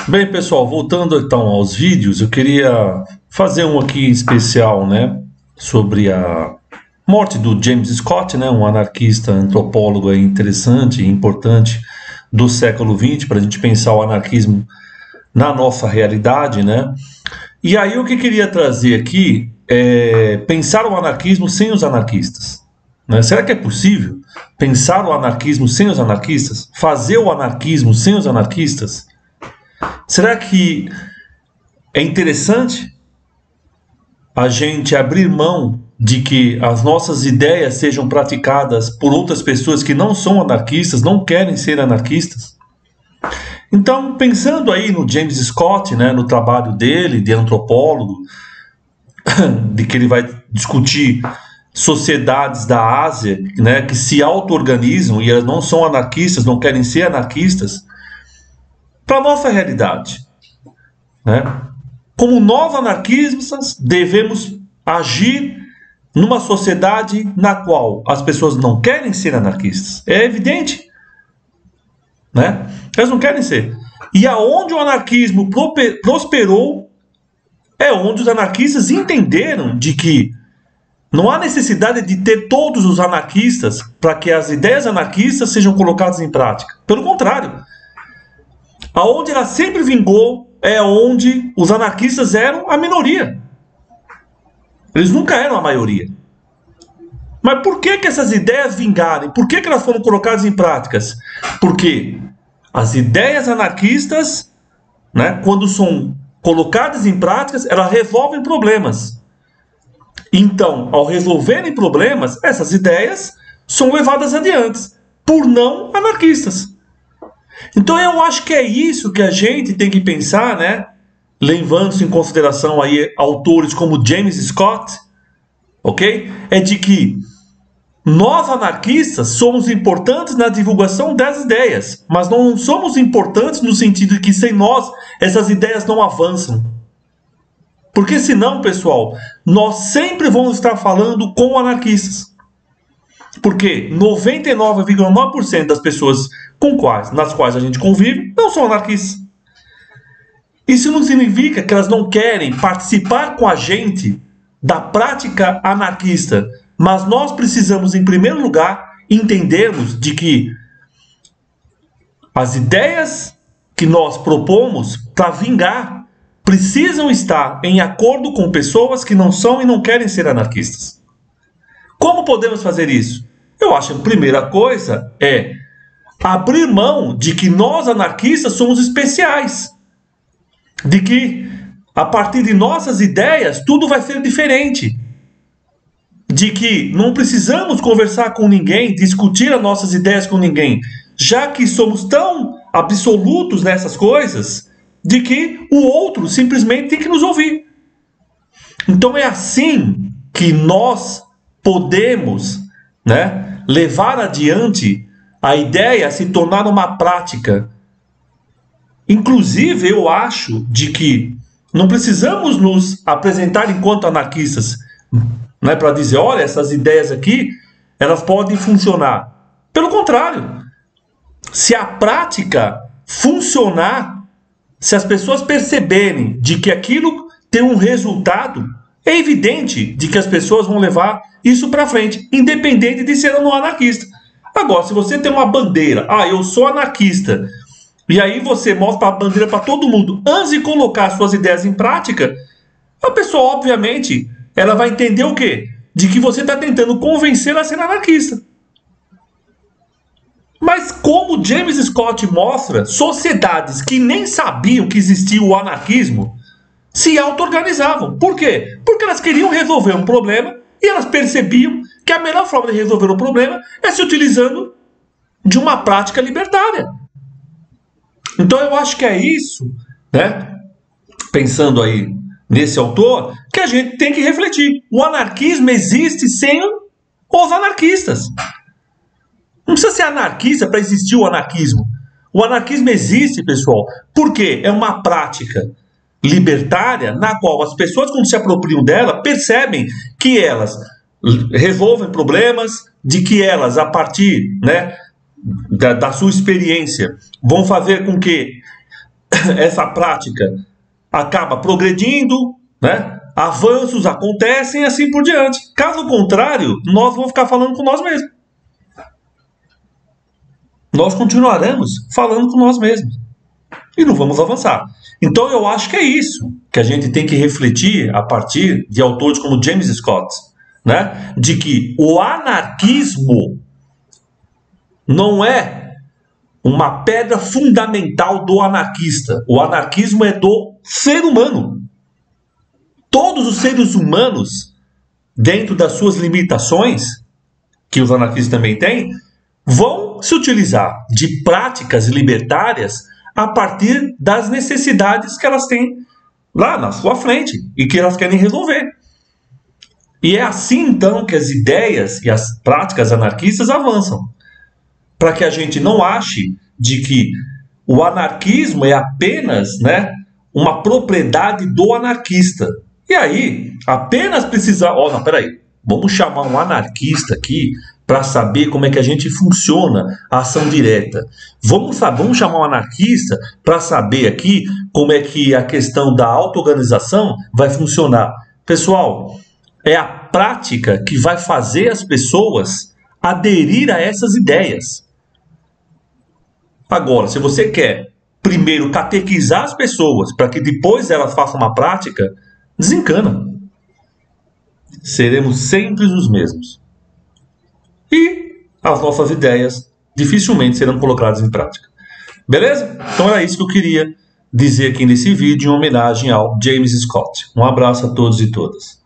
Bem, pessoal, voltando então aos vídeos, eu queria fazer um aqui especial, né, sobre a morte do James Scott, né, um anarquista, antropólogo aí interessante e importante do século XX, para a gente pensar o anarquismo na nossa realidade, né? E aí o que eu queria trazer aqui é pensar o anarquismo sem os anarquistas, né? Será que é possível pensar o anarquismo sem os anarquistas? Fazer o anarquismo sem os anarquistas? Será que é interessante a gente abrir mão de que as nossas ideias sejam praticadas por outras pessoas que não são anarquistas, não querem ser anarquistas? Então, pensando aí no James Scott, né, no trabalho dele de antropólogo, de que ele vai discutir sociedades da Ásia, né, que se auto-organizam e elas não são anarquistas, não querem ser anarquistas, para a nossa realidade, né? Como nós anarquistas devemos agir numa sociedade na qual as pessoas não querem ser anarquistas. É evidente, né? Elas não querem ser. E aonde o anarquismo prosperou é onde os anarquistas entenderam de que não há necessidade de ter todos os anarquistas para que as ideias anarquistas sejam colocadas em prática. Pelo contrário, aonde ela sempre vingou é onde os anarquistas eram a minoria. Eles nunca eram a maioria. Mas por que essas ideias vingaram? Por que elas foram colocadas em práticas? Porque as ideias anarquistas, né, quando são colocadas em práticas, elas resolvem problemas. Então, ao resolverem problemas, essas ideias são levadas adiante por não anarquistas. Então eu acho que é isso que a gente tem que pensar, né? Levando-se em consideração aí autores como James Scott, ok? É de que nós anarquistas somos importantes na divulgação das ideias, mas não somos importantes no sentido de que sem nós essas ideias não avançam. Porque senão, pessoal, nós sempre vamos estar falando com anarquistas. Porque 99,9% das pessoas nas quais a gente convive não são anarquistas. Isso não significa que elas não querem participar com a gente da prática anarquista, mas nós precisamos, em primeiro lugar, entendermos de que as ideias que nós propomos para vingar precisam estar em acordo com pessoas que não são e não querem ser anarquistas. Como podemos fazer isso? Eu acho que a primeira coisa é abrir mão de que nós anarquistas somos especiais. De que a partir de nossas ideias tudo vai ser diferente. De que não precisamos conversar com ninguém, discutir as nossas ideias com ninguém, já que somos tão absolutos nessas coisas, de que o outro simplesmente tem que nos ouvir. Então é assim que nós podemos, né, levar adiante a ideia a se tornar uma prática. Inclusive, eu acho de que não precisamos nos apresentar enquanto anarquistas, né, para dizer, olha, essas ideias aqui, elas podem funcionar. Pelo contrário, se a prática funcionar, se as pessoas perceberem de que aquilo tem um resultado, é evidente de que as pessoas vão levar isso para frente, independente de ser ou não anarquista. Agora, se você tem uma bandeira, eu sou anarquista, e aí você mostra a bandeira para todo mundo, antes de colocar suas ideias em prática, a pessoa, obviamente, ela vai entender o quê? De que você está tentando convencê-la a ser anarquista. Mas como James Scott mostra, sociedades que nem sabiam que existia o anarquismo se auto-organizavam. Por quê? Porque elas queriam resolver um problema e elas percebiam que a melhor forma de resolver o problema é se utilizando de uma prática libertária. Então eu acho que é isso, né? Pensando aí nesse autor, que a gente tem que refletir. O anarquismo existe sem os anarquistas. Não precisa ser anarquista para existir o anarquismo. O anarquismo existe, pessoal, porque é uma prática libertária na qual as pessoas, quando se apropriam dela, percebem que elas resolvem problemas, de que elas, a partir, né, da sua experiência, vão fazer com que essa prática acaba progredindo, né? Avanços acontecem e assim por diante. Caso contrário, nós vamos ficar falando com nós mesmos. Nós continuaremos falando com nós mesmos e não vamos avançar. Então eu acho que é isso que a gente tem que refletir a partir de autores como James Scott, né? De que o anarquismo não é uma pedra fundamental do anarquista. O anarquismo é do ser humano. Todos os seres humanos, dentro das suas limitações, que os anarquistas também têm, vão se utilizar de práticas libertárias a partir das necessidades que elas têm lá na sua frente e que elas querem resolver. E é assim, então, que as ideias e as práticas anarquistas avançam. Para que a gente não ache de que o anarquismo é apenas, né, uma propriedade do anarquista. E aí, apenas precisar... não, peraí. Vamos chamar um anarquista aqui para saber como é que a gente funciona a ação direta. Vamos chamar um anarquista para saber aqui como é que a questão da auto-organização vai funcionar. Pessoal, é a prática que vai fazer as pessoas aderir a essas ideias. Agora, se você quer primeiro catequizar as pessoas para que depois elas façam uma prática, desencana. Seremos sempre os mesmos. E as nossas ideias dificilmente serão colocadas em prática. Beleza? Então era isso que eu queria dizer aqui nesse vídeo em homenagem ao James Scott. Um abraço a todos e todas.